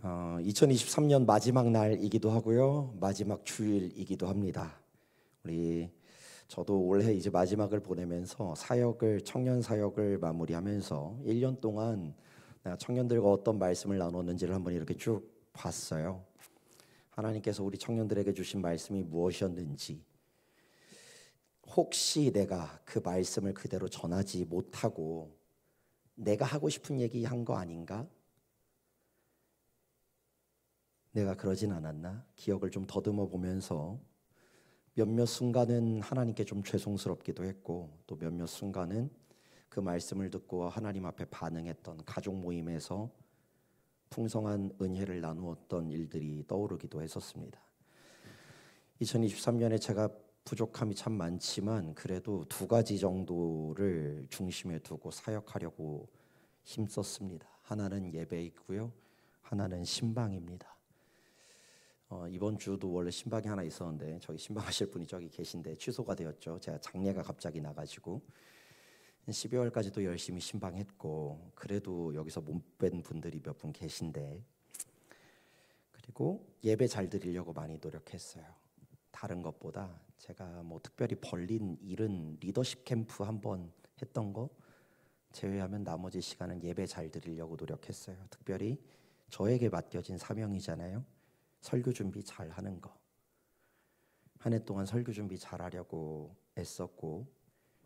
2023년 마지막 날이기도 하고요. 마지막 주일이기도 합니다. 저도 올해 이제 마지막을 보내면서 청년 사역을 마무리하면서 1년 동안 청년들과 어떤 말씀을 나눴는지를 한번 이렇게 쭉 봤어요. 하나님께서 우리 청년들에게 주신 말씀이 무엇이었는지, 혹시 내가 그 말씀을 그대로 전하지 못하고 내가 하고 싶은 얘기 한 거 아닌가? 내가 그러진 않았나? 기억을 좀 더듬어 보면서 몇몇 순간은 하나님께 좀 죄송스럽기도 했고, 또 몇몇 순간은 그 말씀을 듣고 하나님 앞에 반응했던 가족 모임에서 풍성한 은혜를 나누었던 일들이 떠오르기도 했었습니다. 2023년에 제가 부족함이 참 많지만 그래도 두 가지 정도를 중심에 두고 사역하려고 힘썼습니다. 하나는 예배이고요, 하나는 신방입니다. 이번 주도 원래 신방이 하나 있었는데 저기 신방하실 분이 저기 계신데 취소가 되었죠. 제가 장례가 갑자기 나가지고 12월까지도 열심히 신방했고, 그래도 여기서 못 뵌 분들이 몇 분 계신데, 그리고 예배 잘 드리려고 많이 노력했어요. 다른 것보다 제가 뭐 특별히 벌린 일은 리더십 캠프 한번 했던 거 제외하면 나머지 시간은 예배 잘 드리려고 노력했어요. 특별히 저에게 맡겨진 사명이잖아요. 설교 준비 잘 하는 거. 한 해 동안 설교 준비 잘 하려고 애썼고,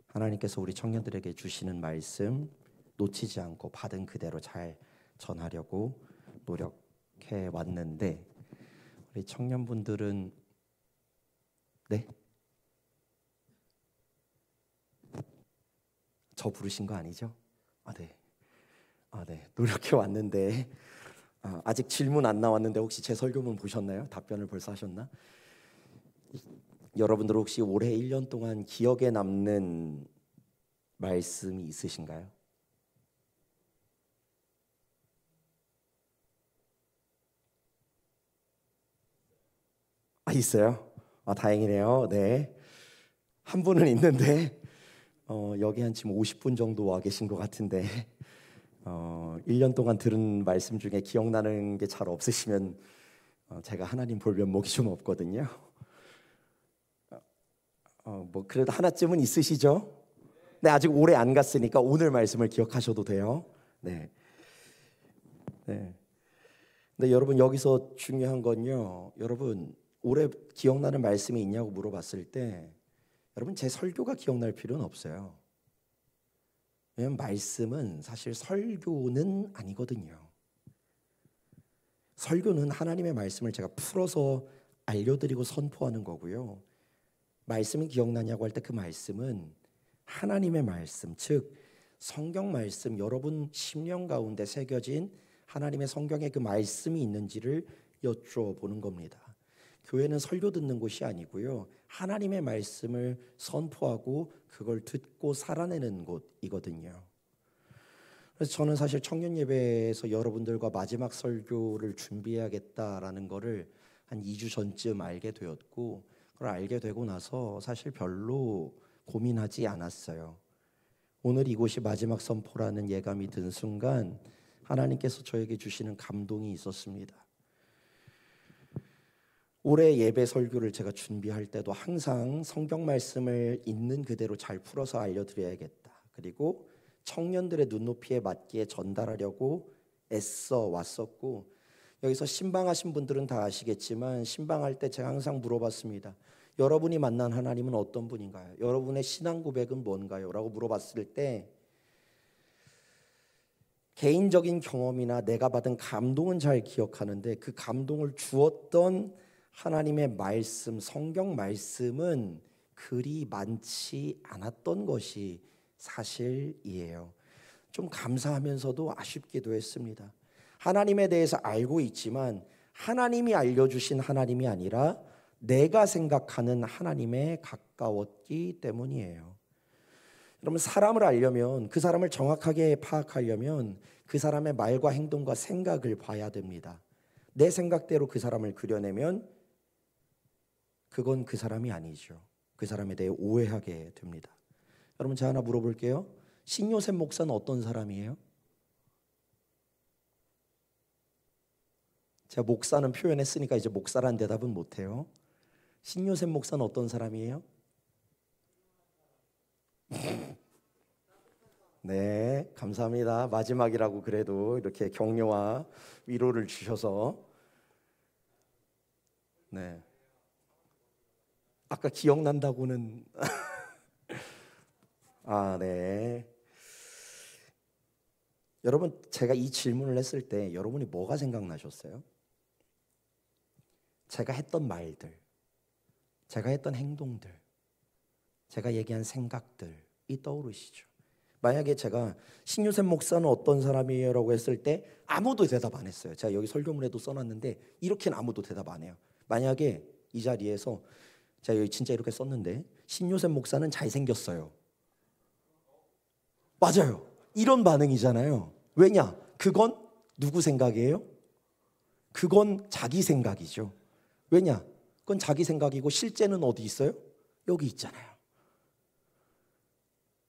하나님께서 우리 청년들에게 주시는 말씀 놓치지 않고 받은 그대로 잘 전하려고 노력해 왔는데, 우리 청년분들은 네? 저 부르신 거 아니죠? 네. 노력해 왔는데 아직 질문 안 나왔는데 혹시 제 설교문 보셨나요? 답변을 벌써 하셨나? 여러분들 혹시 올해 1년 동안 기억에 남는 말씀이 있으신가요? 있어요? 다행이네요. 네. 한 분은 있는데 여기 한 지금 50분 정도 와 계신 것 같은데 1년 동안 들은 말씀 중에 기억나는 게 잘 없으시면 제가 하나님 볼 면목이 좀 없거든요. 뭐 그래도 하나쯤은 있으시죠? 네, 아직 오래 안 갔으니까 오늘 말씀을 기억하셔도 돼요. 네. 근데 여러분, 여기서 중요한 건요, 여러분 올해 기억나는 말씀이 있냐고 물어봤을 때 여러분 제 설교가 기억날 필요는 없어요. 왜냐하면 말씀은 사실 설교는 아니거든요. 설교는 하나님의 말씀을 제가 풀어서 알려드리고 선포하는 거고요. 말씀이 기억나냐고 할 때 그 말씀은 하나님의 말씀, 즉 성경 말씀, 여러분 심령 가운데 새겨진 하나님의 성경에 그 말씀이 있는지를 여쭤보는 겁니다. 교회는 설교 듣는 곳이 아니고요, 하나님의 말씀을 선포하고 그걸 듣고 살아내는 곳이거든요. 그래서 저는 사실 청년 예배에서 여러분들과 마지막 설교를 준비해야겠다라는 거를 한 2주 전쯤 알게 되었고, 그걸 알게 되고 나서 사실 별로 고민하지 않았어요. 오늘 이곳이 마지막 선포라는 예감이 든 순간 하나님께서 저에게 주시는 감동이 있었습니다. 올해 예배 설교를 제가 준비할 때도 항상 성경 말씀을 있는 그대로 잘 풀어서 알려드려야겠다. 그리고 청년들의 눈높이에 맞게 전달하려고 애써 왔었고, 여기서 신방하신 분들은 다 아시겠지만 신방할 때 제가 항상 물어봤습니다. 여러분이 만난 하나님은 어떤 분인가요? 여러분의 신앙 고백은 뭔가요? 라고 물어봤을 때 개인적인 경험이나 내가 받은 감동은 잘 기억하는데, 그 감동을 주었던 하나님의 말씀, 성경 말씀은 그리 많지 않았던 것이 사실이에요. 좀 감사하면서도 아쉽기도 했습니다. 하나님에 대해서 알고 있지만 하나님이 알려주신 하나님이 아니라 내가 생각하는 하나님에 가까웠기 때문이에요. 여러분, 사람을 알려면, 그 사람을 정확하게 파악하려면 그 사람의 말과 행동과 생각을 봐야 됩니다. 내 생각대로 그 사람을 그려내면 그건 그 사람이 아니죠. 그 사람에 대해 오해하게 됩니다. 여러분, 제가 하나 물어볼게요. 신요셉 목사는 어떤 사람이에요? 제가 목사는 표현했으니까 이제 목사란 대답은 못해요. 신요셉 목사는 어떤 사람이에요? 네, 감사합니다. 마지막이라고 그래도 이렇게 격려와 위로를 주셔서. 네, 아까 기억난다고는 네. 여러분, 제가 이 질문을 했을 때 여러분이 뭐가 생각나셨어요? 제가 했던 말들, 제가 했던 행동들, 제가 얘기한 생각들이 떠오르시죠? 만약에 제가 신유셉 목사는 어떤 사람이에요? 라고 했을 때 아무도 대답 안 했어요. 제가 여기 설교문에도 써놨는데 이렇게는 아무도 대답 안 해요. 만약에 이 자리에서 제가 여기 진짜 이렇게 썼는데 신유셉 목사는 잘생겼어요. 맞아요. 이런 반응이잖아요. 왜냐? 그건 누구 생각이에요? 그건 자기 생각이죠. 왜냐? 그건 자기 생각이고 실제는 어디 있어요? 여기 있잖아요.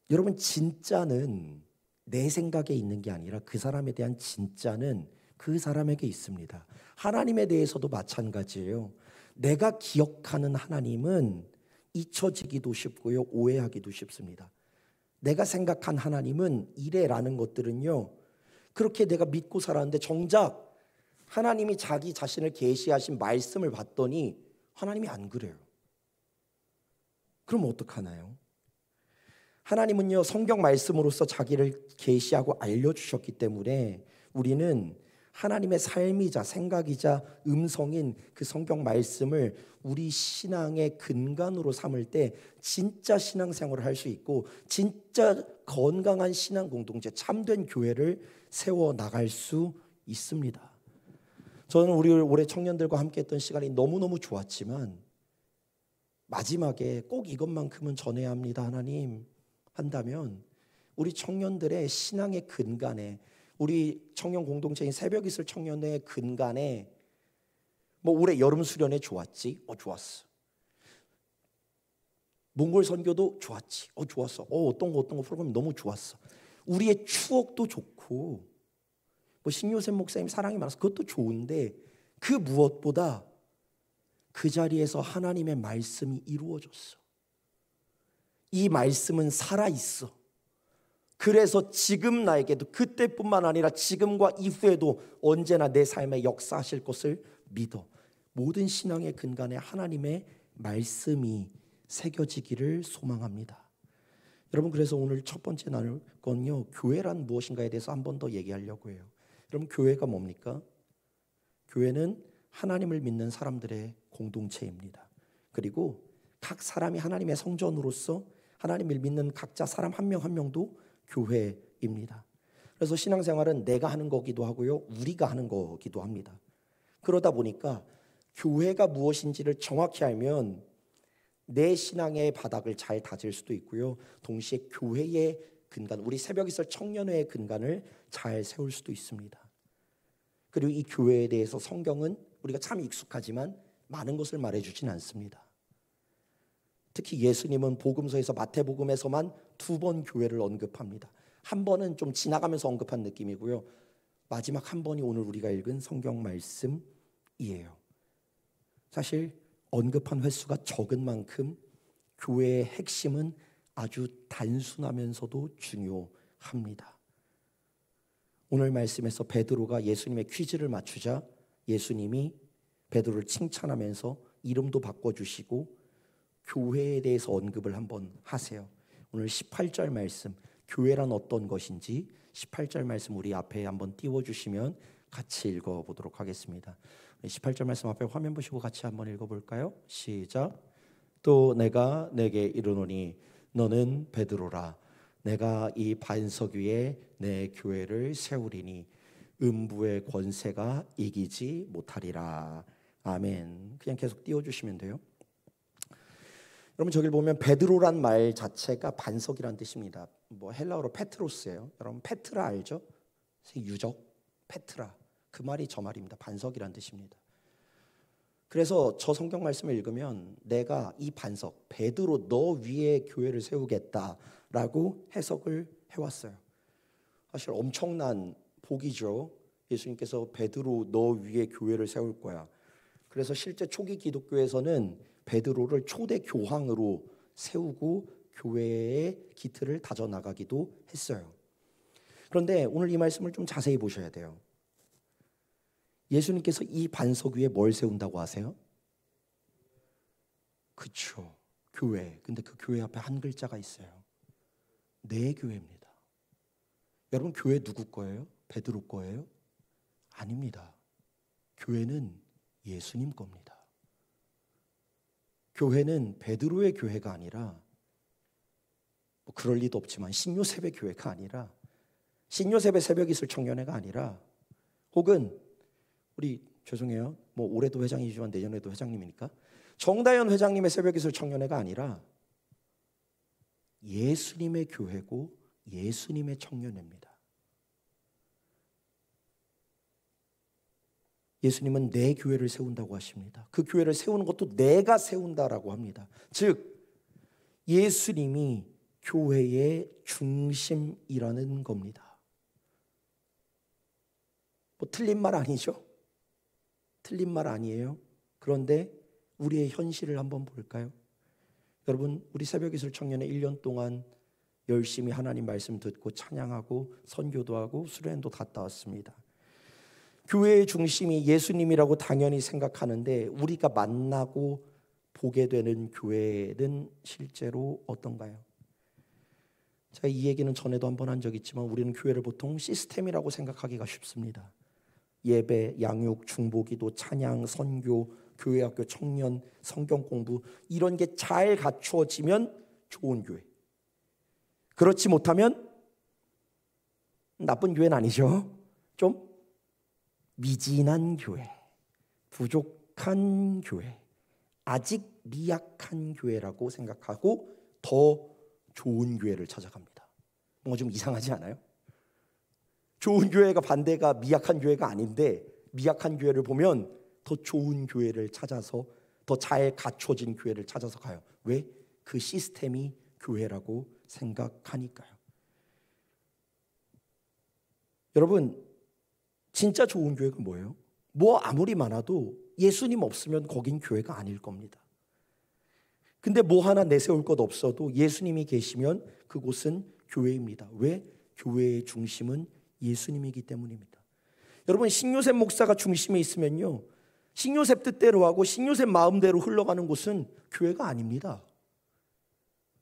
여러분, 진짜는 내 생각에 있는 게 아니라 그 사람에 대한 진짜는 그 사람에게 있습니다. 하나님에 대해서도 마찬가지예요. 내가 기억하는 하나님은 잊혀지기도 쉽고요, 오해하기도 쉽습니다. 내가 생각한 하나님은 이래라는 것들은요, 그렇게 내가 믿고 살았는데 정작 하나님이 자기 자신을 계시하신 말씀을 봤더니 하나님이 안 그래요. 그럼 어떡하나요? 하나님은요, 성경 말씀으로서 자기를 계시하고 알려주셨기 때문에 우리는 하나님의 삶이자 생각이자 음성인 그 성경 말씀을 우리 신앙의 근간으로 삼을 때 진짜 신앙생활을 할 수 있고 진짜 건강한 신앙 공동체, 참된 교회를 세워 나갈 수 있습니다. 저는 우리 올해 청년들과 함께 했던 시간이 너무너무 좋았지만 마지막에 꼭 이것만큼은 전해야 합니다, 하나님, 한다면 우리 청년들의 신앙의 근간에, 우리 청년 공동체인 새벽 이슬 청년의 근간에, 뭐 올해 여름 수련회 좋았지? 좋았어. 몽골 선교도 좋았지? 좋았어. 어떤 거 프로그램 너무 좋았어. 우리의 추억도 좋고, 뭐 신요셉 목사님 사랑이 많아서 그것도 좋은데, 그 무엇보다 그 자리에서 하나님의 말씀이 이루어졌어. 이 말씀은 살아있어. 그래서 지금 나에게도, 그때뿐만 아니라 지금과 이후에도 언제나 내 삶에 역사하실 것을 믿어. 모든 신앙의 근간에 하나님의 말씀이 새겨지기를 소망합니다. 여러분, 그래서 오늘 첫 번째 나눌 건요, 교회란 무엇인가에 대해서 한 번 더 얘기하려고 해요. 여러분, 교회가 뭡니까? 교회는 하나님을 믿는 사람들의 공동체입니다. 그리고 각 사람이 하나님의 성전으로서 하나님을 믿는 각자 사람 한 명 한 명도 교회입니다. 그래서 신앙생활은 내가 하는 거기도 하고요, 우리가 하는 거기도 합니다. 그러다 보니까 교회가 무엇인지를 정확히 알면 내 신앙의 바닥을 잘 다질 수도 있고요, 동시에 교회의 근간, 우리 새벽 이슬 청년회의 근간을 잘 세울 수도 있습니다. 그리고 이 교회에 대해서 성경은 우리가 참 익숙하지만 많은 것을 말해주진 않습니다. 특히 예수님은 복음서에서, 마태복음에서만 2번 교회를 언급합니다. 한 번은 좀 지나가면서 언급한 느낌이고요, 마지막 한 번이 오늘 우리가 읽은 성경 말씀이에요. 사실 언급한 횟수가 적은 만큼 교회의 핵심은 아주 단순하면서도 중요합니다. 오늘 말씀에서 베드로가 예수님의 퀴즈를 맞추자 예수님이 베드로를 칭찬하면서 이름도 바꿔주시고 교회에 대해서 언급을 한번 하세요. 오늘 18절 말씀, 교회란 어떤 것인지 18절 말씀 우리 앞에 한번 띄워주시면 같이 읽어보도록 하겠습니다. 18절 말씀 앞에 화면 보시고 같이 한번 읽어볼까요? 시작. 또 내가 내게 이르노니 너는 베드로라. 내가 이 반석 위에 내 교회를 세우리니 음부의 권세가 이기지 못하리라. 아멘. 그냥 계속 띄워주시면 돼요. 여러분, 저길 보면 베드로란 말 자체가 반석이란 뜻입니다. 뭐 헬라어로 페트로스예요. 여러분 페트라 알죠? 유적 페트라, 그 말이 저 말입니다. 반석이란 뜻입니다. 그래서 저 성경 말씀을 읽으면 내가 이 반석 베드로 너 위에 교회를 세우겠다라고 해석을 해왔어요. 사실 엄청난 복이죠. 예수님께서 베드로 너 위에 교회를 세울 거야. 그래서 실제 초기 기독교에서는 베드로를 초대 교황으로 세우고 교회의 기틀을 다져 나가기도 했어요. 그런데 오늘 이 말씀을 좀 자세히 보셔야 돼요. 예수님께서 이 반석 위에 뭘 세운다고 하세요? 그쵸, 교회. 근데 그 교회 앞에 한 글자가 있어요. 내 교회입니다. 여러분, 교회 누구 거예요? 베드로 거예요? 아닙니다. 교회는 예수님 겁니다. 교회는 베드로의 교회가 아니라, 뭐 그럴 리도 없지만 신요셉의 교회가 아니라, 신요셉의 새벽 이슬 청년회가 아니라, 혹은 우리 죄송해요, 뭐 올해도 회장이지만 내년에도 회장님이니까 정다현 회장님의 새벽 이슬 청년회가 아니라 예수님의 교회고 예수님의 청년회입니다. 예수님은 내 교회를 세운다고 하십니다. 그 교회를 세우는 것도 내가 세운다라고 합니다. 즉 예수님이 교회의 중심이라는 겁니다. 뭐 틀린 말 아니죠? 틀린 말 아니에요. 그런데 우리의 현실을 한번 볼까요? 여러분, 우리 새벽이슬 청년회 1년 동안 열심히 하나님 말씀 듣고 찬양하고 선교도 하고 수련도 갔다 왔습니다. 교회의 중심이 예수님이라고 당연히 생각하는데 우리가 만나고 보게 되는 교회는 실제로 어떤가요? 제가 이 얘기는 전에도 한번 한 적 있지만 우리는 교회를 보통 시스템이라고 생각하기가 쉽습니다. 예배, 양육, 중보기도, 찬양, 선교, 교회학교, 청년, 성경 공부 이런 게 잘 갖추어지면 좋은 교회. 그렇지 못하면 나쁜 교회는 아니죠. 좀 미진한 교회, 부족한 교회, 아직 미약한 교회라고 생각하고 더 좋은 교회를 찾아갑니다. 뭔가 좀 이상하지 않아요? 좋은 교회가 반대가 미약한 교회가 아닌데 미약한 교회를 보면 더 좋은 교회를 찾아서 더 잘 갖춰진 교회를 찾아서 가요. 왜? 그 시스템이 교회라고 생각하니까요. 여러분, 진짜 좋은 교회가 뭐예요? 뭐 아무리 많아도 예수님 없으면 거긴 교회가 아닐 겁니다. 근데 뭐 하나 내세울 것 없어도 예수님이 계시면 그곳은 교회입니다. 왜? 교회의 중심은 예수님이기 때문입니다. 여러분, 신요셉 목사가 중심에 있으면요, 신요셉 뜻대로 하고 신요셉 마음대로 흘러가는 곳은 교회가 아닙니다.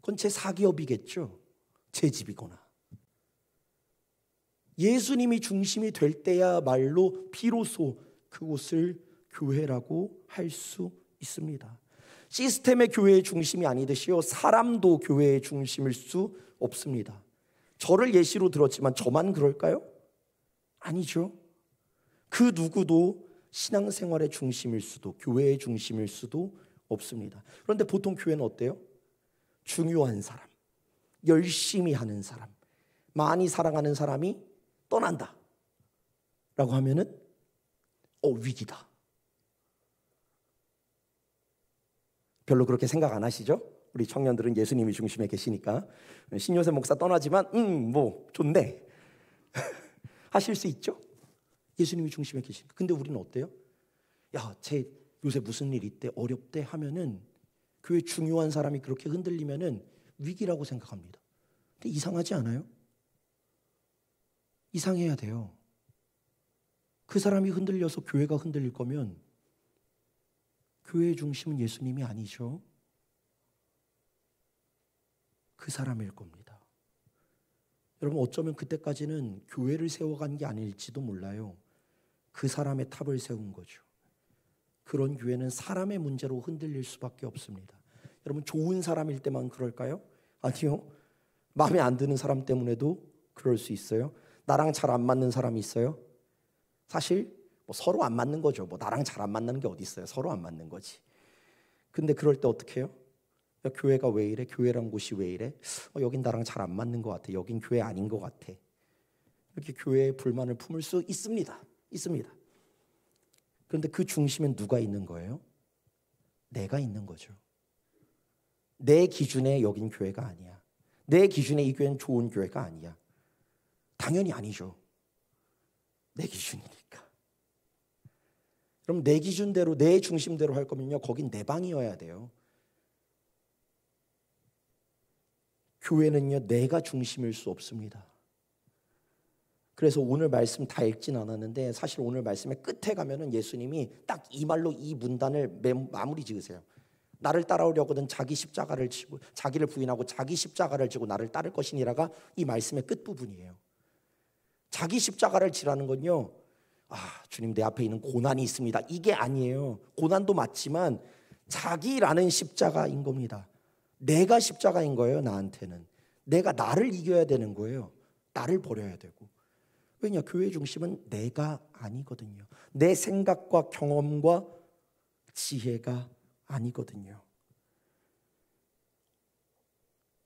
그건 제 사기업이겠죠. 제 집이거나. 예수님이 중심이 될 때야말로 비로소 그곳을 교회라고 할 수 있습니다. 시스템의 교회의 중심이 아니듯이요, 사람도 교회의 중심일 수 없습니다. 저를 예시로 들었지만 저만 그럴까요? 아니죠. 그 누구도 신앙생활의 중심일 수도 교회의 중심일 수도 없습니다. 그런데 보통 교회는 어때요? 중요한 사람, 열심히 하는 사람, 많이 사랑하는 사람이 떠난다 라고 하면은 위기다. 별로 그렇게 생각 안 하시죠? 우리 청년들은 예수님이 중심에 계시니까 신요셉 목사 떠나지만 뭐 좋네 하실 수 있죠? 예수님이 중심에 계시니까. 근데 우리는 어때요? 야, 쟤 요새 무슨 일 있대, 어렵대 하면은 교회 중요한 사람이 그렇게 흔들리면은 위기라고 생각합니다. 근데 이상하지 않아요? 이상해야 돼요. 그 사람이 흔들려서 교회가 흔들릴 거면 교회의 중심은 예수님이 아니죠. 그 사람일 겁니다. 여러분, 어쩌면 그때까지는 교회를 세워간 게 아닐지도 몰라요. 그 사람의 탑을 세운 거죠. 그런 교회는 사람의 문제로 흔들릴 수밖에 없습니다. 여러분, 좋은 사람일 때만 그럴까요? 아니요. 마음에 안 드는 사람 때문에도 그럴 수 있어요. 나랑 잘 안 맞는 사람이 있어요. 사실 뭐 서로 안 맞는 거죠. 뭐 나랑 잘 안 맞는 게 어디 있어요. 서로 안 맞는 거지. 근데 그럴 때 어떻게 해요? 야, 교회가 왜 이래? 교회란 곳이 왜 이래? 여긴 나랑 잘 안 맞는 것 같아. 여긴 교회 아닌 것 같아. 이렇게 교회에 불만을 품을 수 있습니다. 있습니다. 그런데 그 중심엔 누가 있는 거예요? 내가 있는 거죠. 내 기준에 여긴 교회가 아니야. 내 기준에 이 교회는 좋은 교회가 아니야. 당연히 아니죠. 내 기준이니까. 그럼 내 기준대로 내 중심대로 할 거면요, 거긴 내 방이어야 돼요. 교회는요, 내가 중심일 수 없습니다. 그래서 오늘 말씀 다 읽진 않았는데 사실 오늘 말씀의 끝에 가면은 예수님이 딱 이 말로 이 문단을 마무리 지으세요. 나를 따라오려거든 자기 십자가를 지고 자기를 부인하고 자기 십자가를 지고 나를 따를 것이니라가 이 말씀의 끝부분이에요. 자기 십자가를 지라는 건요, 주님 내 앞에 있는 고난이 있습니다, 이게 아니에요. 고난도 맞지만 자기라는 십자가인 겁니다. 내가 십자가인 거예요. 나한테는 내가 나를 이겨야 되는 거예요. 나를 버려야 되고. 왜냐? 교회 중심은 내가 아니거든요. 내 생각과 경험과 지혜가 아니거든요.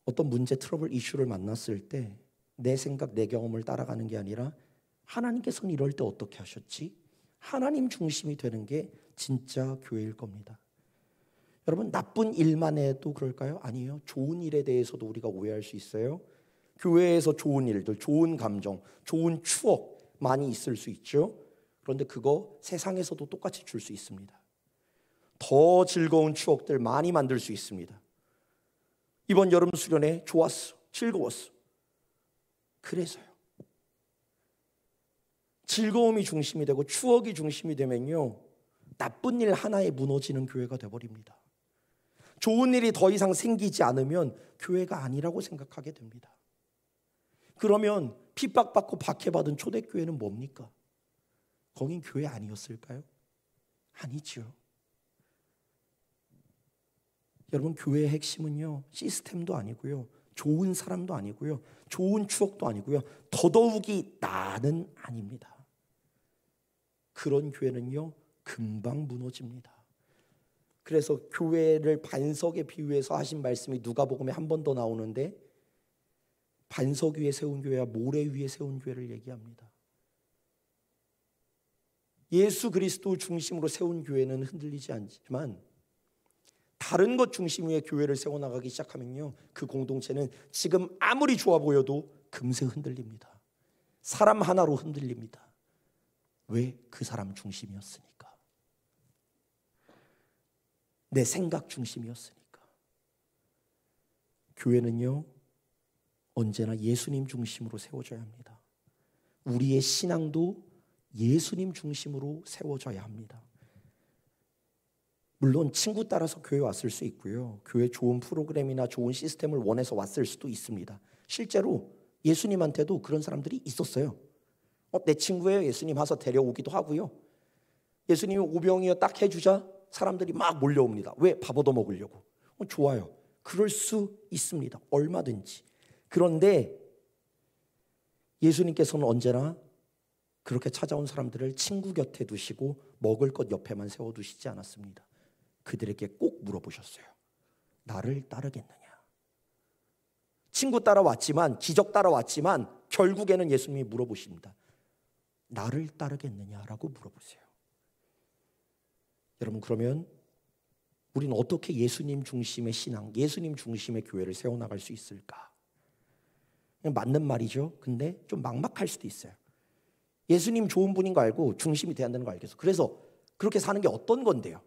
어떤 문제, 트러블, 이슈를 만났을 때 내 생각, 내 경험을 따라가는 게 아니라 하나님께서는 이럴 때 어떻게 하셨지? 하나님 중심이 되는 게 진짜 교회일 겁니다. 여러분, 나쁜 일만 해도 그럴까요? 아니에요. 좋은 일에 대해서도 우리가 오해할 수 있어요. 교회에서 좋은 일들, 좋은 감정, 좋은 추억 많이 있을 수 있죠. 그런데 그거 세상에서도 똑같이 줄 수 있습니다. 더 즐거운 추억들 많이 만들 수 있습니다. 이번 여름 수련회 좋았어, 즐거웠어. 그래서요. 즐거움이 중심이 되고 추억이 중심이 되면요, 나쁜 일 하나에 무너지는 교회가 되어버립니다. 좋은 일이 더 이상 생기지 않으면 교회가 아니라고 생각하게 됩니다. 그러면 핍박받고 박해받은 초대교회는 뭡니까? 거긴 교회 아니었을까요? 아니죠. 여러분, 교회의 핵심은요, 시스템도 아니고요, 좋은 사람도 아니고요, 좋은 추억도 아니고요, 더더욱이 나는 아닙니다. 그런 교회는요, 금방 무너집니다. 그래서 교회를 반석에 비유해서 하신 말씀이 누가복음에 한 번 더 나오는데, 반석 위에 세운 교회와 모래 위에 세운 교회를 얘기합니다. 예수 그리스도 중심으로 세운 교회는 흔들리지 않지만 다른 것 중심 위에 교회를 세워나가기 시작하면요, 그 공동체는 지금 아무리 좋아 보여도 금세 흔들립니다. 사람 하나로 흔들립니다. 왜? 그 사람 중심이었으니까. 내 생각 중심이었으니까. 교회는요, 언제나 예수님 중심으로 세워져야 합니다. 우리의 신앙도 예수님 중심으로 세워져야 합니다. 물론 친구 따라서 교회 왔을 수 있고요, 교회 좋은 프로그램이나 좋은 시스템을 원해서 왔을 수도 있습니다. 실제로 예수님한테도 그런 사람들이 있었어요. 내 친구예요, 예수님 와서 데려오기도 하고요. 예수님이 오병이어 딱 해주자 사람들이 막 몰려옵니다. 왜? 밥 얻어먹으려고. 좋아요. 그럴 수 있습니다. 얼마든지. 그런데 예수님께서는 언제나 그렇게 찾아온 사람들을 친구 곁에 두시고 먹을 것 옆에만 세워두시지 않았습니다. 그들에게 꼭 물어보셨어요. 나를 따르겠느냐? 친구 따라왔지만, 기적 따라왔지만 결국에는 예수님이 물어보십니다. 나를 따르겠느냐라고 물어보세요. 여러분, 그러면 우리는 어떻게 예수님 중심의 신앙, 예수님 중심의 교회를 세워나갈 수 있을까? 그냥 맞는 말이죠. 근데 좀 막막할 수도 있어요. 예수님 좋은 분인 거 알고 중심이 돼야 한다는 거 알겠어. 그래서 그렇게 사는 게 어떤 건데요?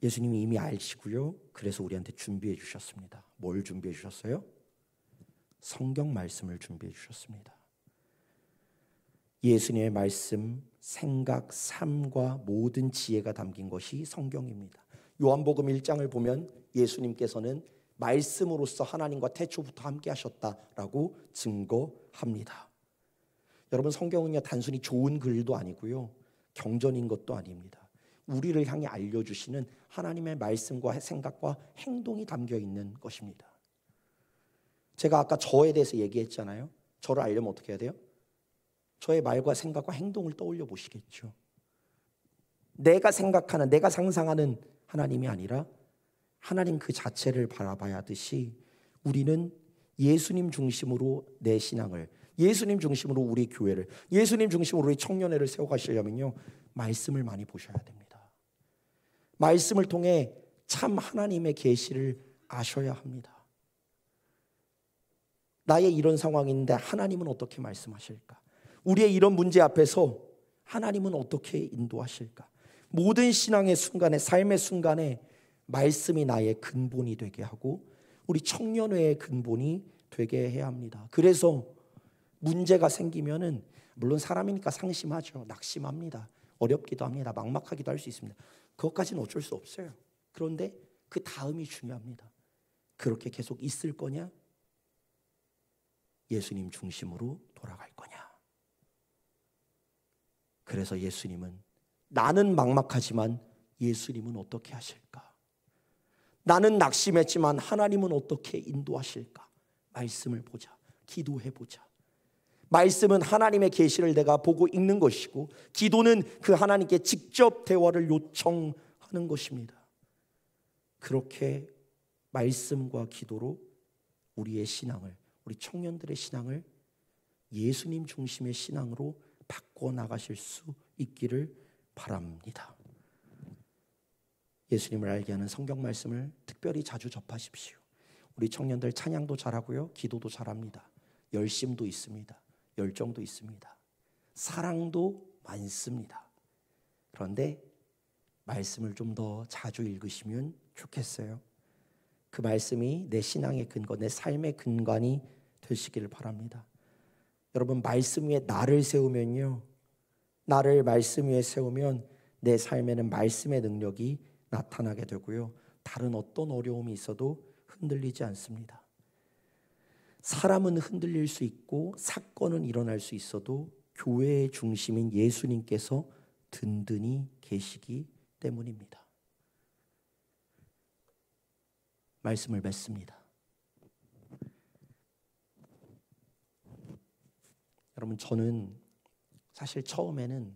예수님이 이미 아시고요, 그래서 우리한테 준비해 주셨습니다. 뭘 준비해 주셨어요? 성경 말씀을 준비해 주셨습니다. 예수님의 말씀, 생각, 삶과 모든 지혜가 담긴 것이 성경입니다. 요한복음 1장을 보면 예수님께서는 말씀으로서 하나님과 태초부터 함께 하셨다라고 증거합니다. 여러분, 성경은요, 단순히 좋은 글도 아니고요, 경전인 것도 아닙니다. 우리를 향해 알려주시는 하나님의 말씀과 생각과 행동이 담겨 있는 것입니다. 제가 아까 저에 대해서 얘기했잖아요. 저를 알려면 어떻게 해야 돼요? 저의 말과 생각과 행동을 떠올려 보시겠죠. 내가 생각하는, 내가 상상하는 하나님이 아니라 하나님 그 자체를 바라봐야 하듯이 우리는 예수님 중심으로 내 신앙을, 예수님 중심으로 우리 교회를, 예수님 중심으로 우리 청년회를 세워가시려면요, 말씀을 많이 보셔야 됩니다. 말씀을 통해 참 하나님의 계시를 아셔야 합니다. 나의 이런 상황인데 하나님은 어떻게 말씀하실까? 우리의 이런 문제 앞에서 하나님은 어떻게 인도하실까? 모든 신앙의 순간에, 삶의 순간에 말씀이 나의 근본이 되게 하고 우리 청년회의 근본이 되게 해야 합니다. 그래서 문제가 생기면은 물론 사람이니까 상심하죠. 낙심합니다. 어렵기도 합니다. 막막하기도 할 수 있습니다. 그것까지는 어쩔 수 없어요. 그런데 그 다음이 중요합니다. 그렇게 계속 있을 거냐? 예수님 중심으로 돌아갈 거냐? 그래서 예수님은 나는 막막하지만 예수님은 어떻게 하실까? 나는 낙심했지만 하나님은 어떻게 인도하실까? 말씀을 보자. 기도해 보자. 말씀은 하나님의 계시를 내가 보고 읽는 것이고 기도는 그 하나님께 직접 대화를 요청하는 것입니다. 그렇게 말씀과 기도로 우리의 신앙을, 우리 청년들의 신앙을 예수님 중심의 신앙으로 바꿔 나가실 수 있기를 바랍니다. 예수님을 알게 하는 성경 말씀을 특별히 자주 접하십시오. 우리 청년들 찬양도 잘하고요, 기도도 잘합니다. 열심도 있습니다. 열정도 있습니다. 사랑도 많습니다. 그런데 말씀을 좀 더 자주 읽으시면 좋겠어요. 그 말씀이 내 신앙의 근거, 내 삶의 근간이 되시기를 바랍니다. 여러분, 말씀 위에 나를 세우면요, 나를 말씀 위에 세우면 내 삶에는 말씀의 능력이 나타나게 되고요, 다른 어떤 어려움이 있어도 흔들리지 않습니다. 사람은 흔들릴 수 있고 사건은 일어날 수 있어도 교회의 중심인 예수님께서 든든히 계시기 때문입니다. 말씀을 맺습니다. 여러분, 저는 사실 처음에는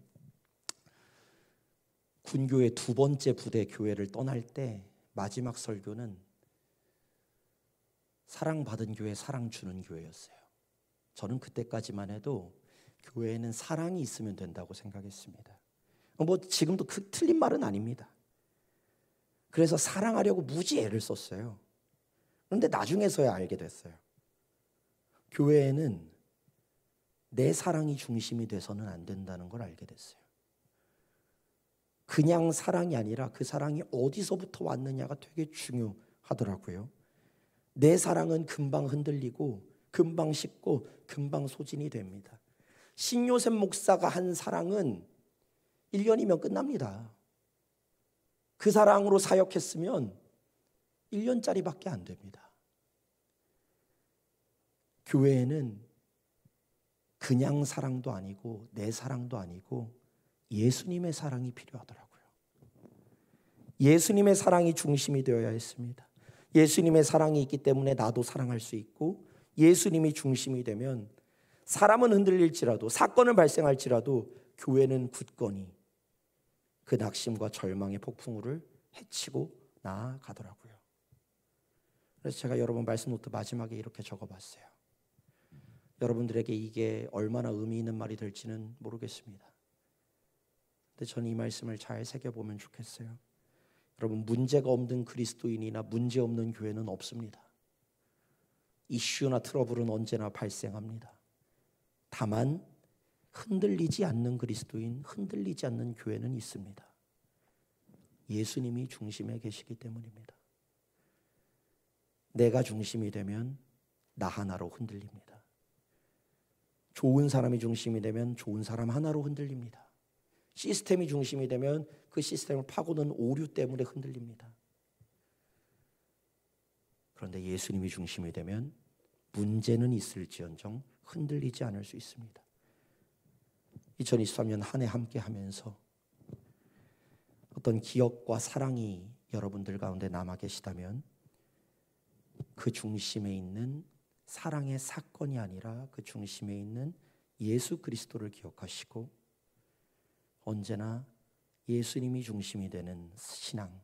군교회 두 번째 부대 교회를 떠날 때 마지막 설교는 사랑받은 교회, 사랑 주는 교회였어요. 저는 그때까지만 해도 교회에는 사랑이 있으면 된다고 생각했습니다. 뭐 지금도 틀린 말은 아닙니다. 그래서 사랑하려고 무지 애를 썼어요. 그런데 나중에서야 알게 됐어요. 교회에는 내 사랑이 중심이 돼서는 안 된다는 걸 알게 됐어요. 그냥 사랑이 아니라 그 사랑이 어디서부터 왔느냐가 되게 중요하더라고요. 내 사랑은 금방 흔들리고 금방 식고 금방 소진이 됩니다. 신요셉 목사가 한 사랑은 1년이면 끝납니다. 그 사랑으로 사역했으면 1년짜리밖에 안 됩니다. 교회에는 그냥 사랑도 아니고 내 사랑도 아니고 예수님의 사랑이 필요하더라고요. 예수님의 사랑이 중심이 되어야 했습니다. 예수님의 사랑이 있기 때문에 나도 사랑할 수 있고, 예수님이 중심이 되면 사람은 흔들릴지라도, 사건은 발생할지라도 교회는 굳건히 그 낙심과 절망의 폭풍우를 헤치고 나아가더라고요. 그래서 제가 여러분 말씀 노트 마지막에 이렇게 적어봤어요. 여러분들에게 이게 얼마나 의미 있는 말이 될지는 모르겠습니다. 근데 저는 이 말씀을 잘 새겨보면 좋겠어요. 여러분, 문제가 없는 그리스도인이나 문제 없는 교회는 없습니다. 이슈나 트러블은 언제나 발생합니다. 다만 흔들리지 않는 그리스도인, 흔들리지 않는 교회는 있습니다. 예수님이 중심에 계시기 때문입니다. 내가 중심이 되면 나 하나로 흔들립니다. 좋은 사람이 중심이 되면 좋은 사람 하나로 흔들립니다. 시스템이 중심이 되면 그 시스템을 파고든 오류 때문에 흔들립니다. 그런데 예수님이 중심이 되면 문제는 있을지언정 흔들리지 않을 수 있습니다. 2023년 한 해 함께 하면서 어떤 기억과 사랑이 여러분들 가운데 남아 계시다면 그 중심에 있는 사랑의 사건이 아니라 그 중심에 있는 예수 그리스도를 기억하시고 언제나 예수님이 중심이 되는 신앙,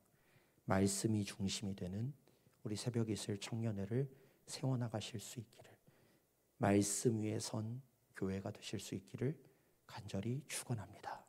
말씀이 중심이 되는 우리 새벽에 있을 청년회를 세워나가실 수 있기를, 말씀 위에 선 교회가 되실 수 있기를 간절히 축원합니다.